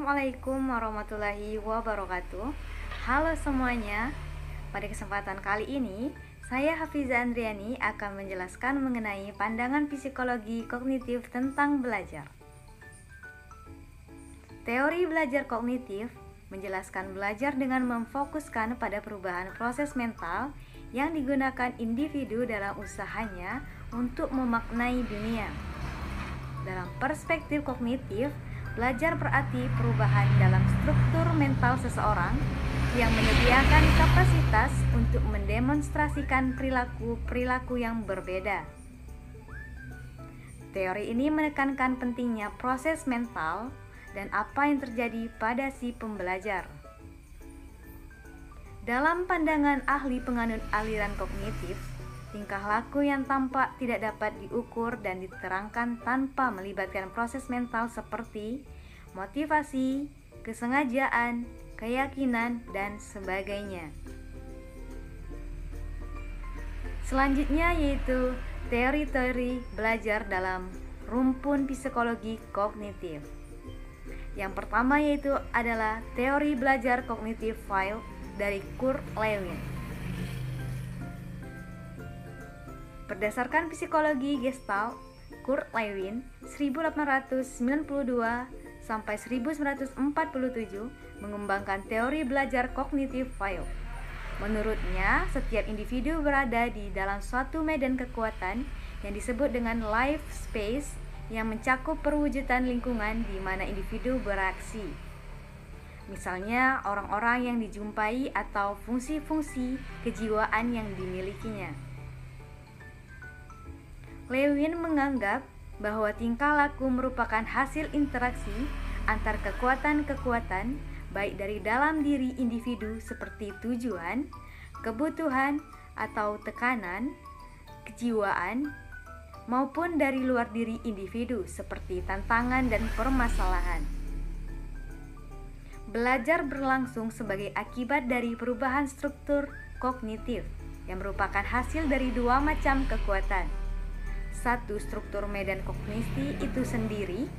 Assalamualaikum warahmatullahi wabarakatuh. Halo semuanya. Pada kesempatan kali ini, saya Hafiza Andriani akan menjelaskan mengenai pandangan psikologi kognitif tentang belajar. Teori belajar kognitif menjelaskan belajar dengan memfokuskan pada perubahan proses mental yang digunakan individu dalam usahanya untuk memaknai dunia. Dalam perspektif kognitif, belajar berarti perubahan dalam struktur mental seseorang yang menyediakan kapasitas untuk mendemonstrasikan perilaku yang berbeda. Teori ini menekankan pentingnya proses mental dan apa yang terjadi pada si pembelajar. Dalam pandangan ahli penganut aliran kognitif, tingkah laku yang tampak tidak dapat diukur dan diterangkan tanpa melibatkan proses mental seperti motivasi, kesengajaan, keyakinan, dan sebagainya. Selanjutnya yaitu teori-teori belajar dalam rumpun psikologi kognitif. Yang pertama yaitu adalah teori belajar kognitif file dari Kurt Lewin. Berdasarkan psikologi Gestalt, Kurt Lewin 1892 sampai 1947 mengembangkan teori belajar kognitif file. Menurutnya, setiap individu berada di dalam suatu medan kekuatan yang disebut dengan life space yang mencakup perwujudan lingkungan di mana individu beraksi. Misalnya, orang-orang yang dijumpai atau fungsi-fungsi kejiwaan yang dimilikinya. Lewin menganggap bahwa tingkah laku merupakan hasil interaksi antar kekuatan-kekuatan baik dari dalam diri individu seperti tujuan, kebutuhan atau tekanan, kejiwaan, maupun dari luar diri individu seperti tantangan dan permasalahan. Belajar berlangsung sebagai akibat dari perubahan struktur kognitif yang merupakan hasil dari dua macam kekuatan. Satu, struktur medan kognisi itu sendiri,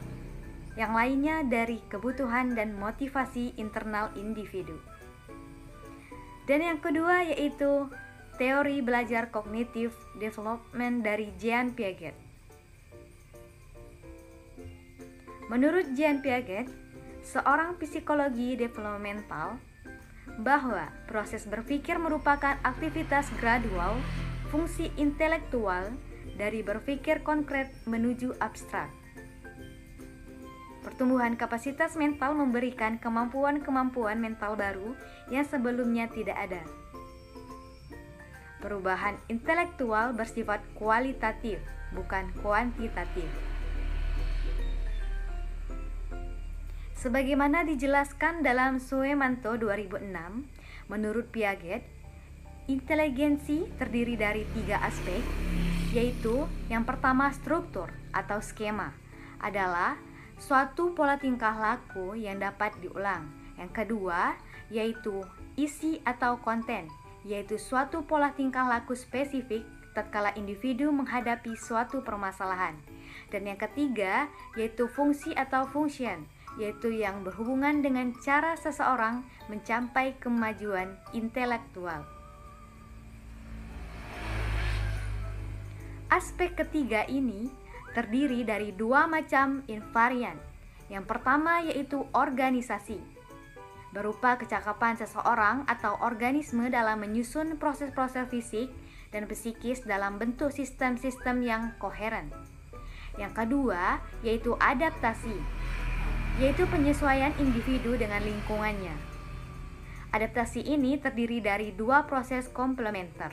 yang lainnya dari kebutuhan dan motivasi internal individu. Dan yang kedua yaitu teori belajar kognitif development dari Jean Piaget. Menurut Jean Piaget, seorang psikologi developmental, bahwa proses berpikir merupakan aktivitas gradual fungsi intelektual dari berpikir konkret menuju abstrak. Pertumbuhan kapasitas mental memberikan kemampuan-kemampuan mental baru yang sebelumnya tidak ada. Perubahan intelektual bersifat kualitatif, bukan kuantitatif. Sebagaimana dijelaskan dalam Suemanto 2006, menurut Piaget, inteligensi terdiri dari 3 aspek, yaitu yang pertama struktur atau skema adalah suatu pola tingkah laku yang dapat diulang. Yang kedua yaitu isi atau konten, yaitu suatu pola tingkah laku spesifik tatkala individu menghadapi suatu permasalahan. Dan yang ketiga yaitu fungsi atau function, yaitu yang berhubungan dengan cara seseorang mencapai kemajuan intelektual. Aspek ketiga ini terdiri dari 2 macam invarian. Yang pertama yaitu organisasi, berupa kecakapan seseorang atau organisme dalam menyusun proses-proses fisik dan psikis dalam bentuk sistem-sistem yang koheren. Yang kedua yaitu adaptasi, yaitu penyesuaian individu dengan lingkungannya. Adaptasi ini terdiri dari 2 proses komplementer.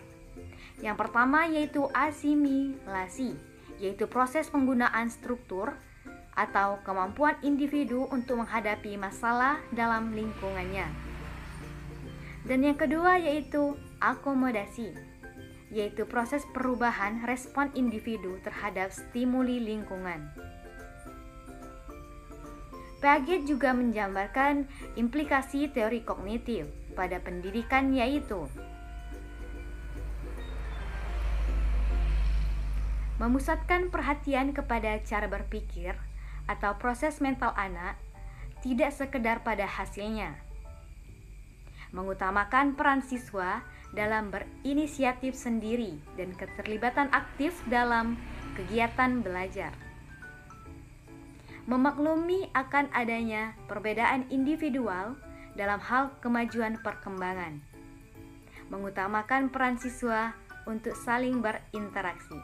Yang pertama yaitu asimilasi, yaitu proses penggunaan struktur atau kemampuan individu untuk menghadapi masalah dalam lingkungannya. Dan yang kedua yaitu akomodasi, yaitu proses perubahan respon individu terhadap stimuli lingkungan. Piaget juga menjabarkan implikasi teori kognitif pada pendidikan, yaitu memusatkan perhatian kepada cara berpikir atau proses mental anak tidak sekedar pada hasilnya. Mengutamakan peran siswa dalam berinisiatif sendiri dan keterlibatan aktif dalam kegiatan belajar. Memaklumi akan adanya perbedaan individual dalam hal kemajuan perkembangan. Mengutamakan peran siswa untuk saling berinteraksi.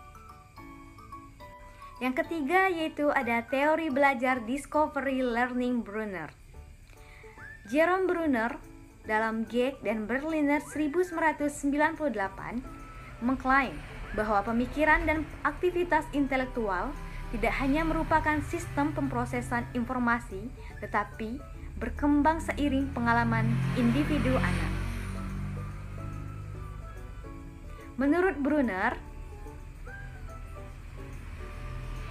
Yang ketiga yaitu ada teori belajar discovery learning Brunner. Jerome Brunner dalam Geek dan Berliner 1998 mengklaim bahwa pemikiran dan aktivitas intelektual tidak hanya merupakan sistem pemrosesan informasi, tetapi berkembang seiring pengalaman individu anak. Menurut Brunner,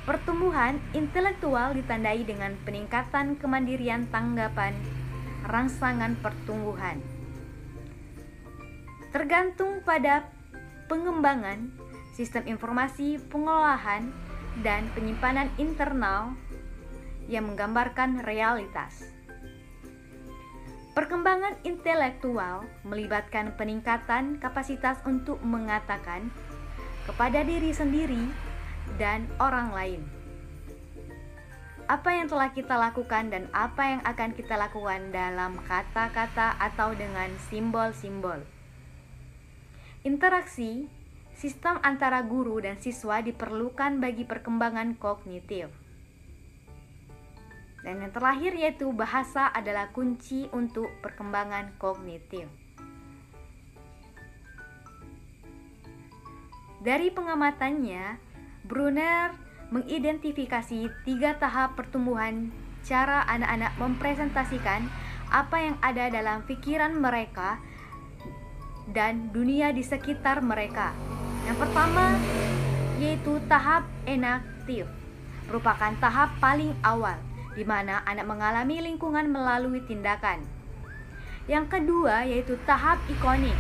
pertumbuhan intelektual ditandai dengan peningkatan kemandirian tanggapan rangsangan pertumbuhan. Tergantung pada pengembangan sistem informasi pengolahan dan penyimpanan internal yang menggambarkan realitas. Perkembangan intelektual melibatkan peningkatan kapasitas untuk mengatakan kepada diri sendiri dan orang lain apa yang telah kita lakukan dan apa yang akan kita lakukan dalam kata-kata atau dengan simbol-simbol. Interaksi sistem antara guru dan siswa diperlukan bagi perkembangan kognitif. Dan yang terakhir yaitu bahasa adalah kunci untuk perkembangan kognitif. Dari pengamatannya, Brunner mengidentifikasi 3 tahap pertumbuhan cara anak-anak mempresentasikan apa yang ada dalam pikiran mereka dan dunia di sekitar mereka. Yang pertama yaitu tahap enaktif, merupakan tahap paling awal di mana anak mengalami lingkungan melalui tindakan. Yang kedua yaitu tahap ikonik,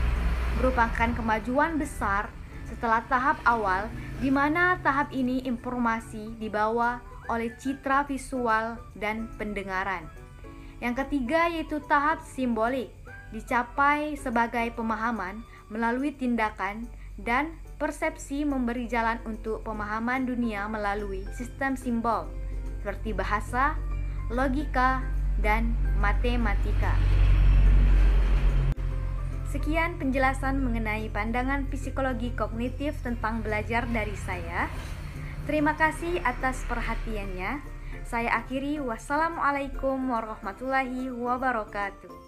merupakan kemajuan besar setelah tahap awal di mana tahap ini informasi dibawa oleh citra visual dan pendengaran. Yang ketiga yaitu tahap simbolik, dicapai sebagai pemahaman melalui tindakan dan persepsi memberi jalan untuk pemahaman dunia melalui sistem simbol seperti bahasa, logika, dan matematika. Sekian penjelasan mengenai pandangan psikologi kognitif tentang belajar dari saya. Terima kasih atas perhatiannya. Saya akhiri, wassalamualaikum warahmatullahi wabarakatuh.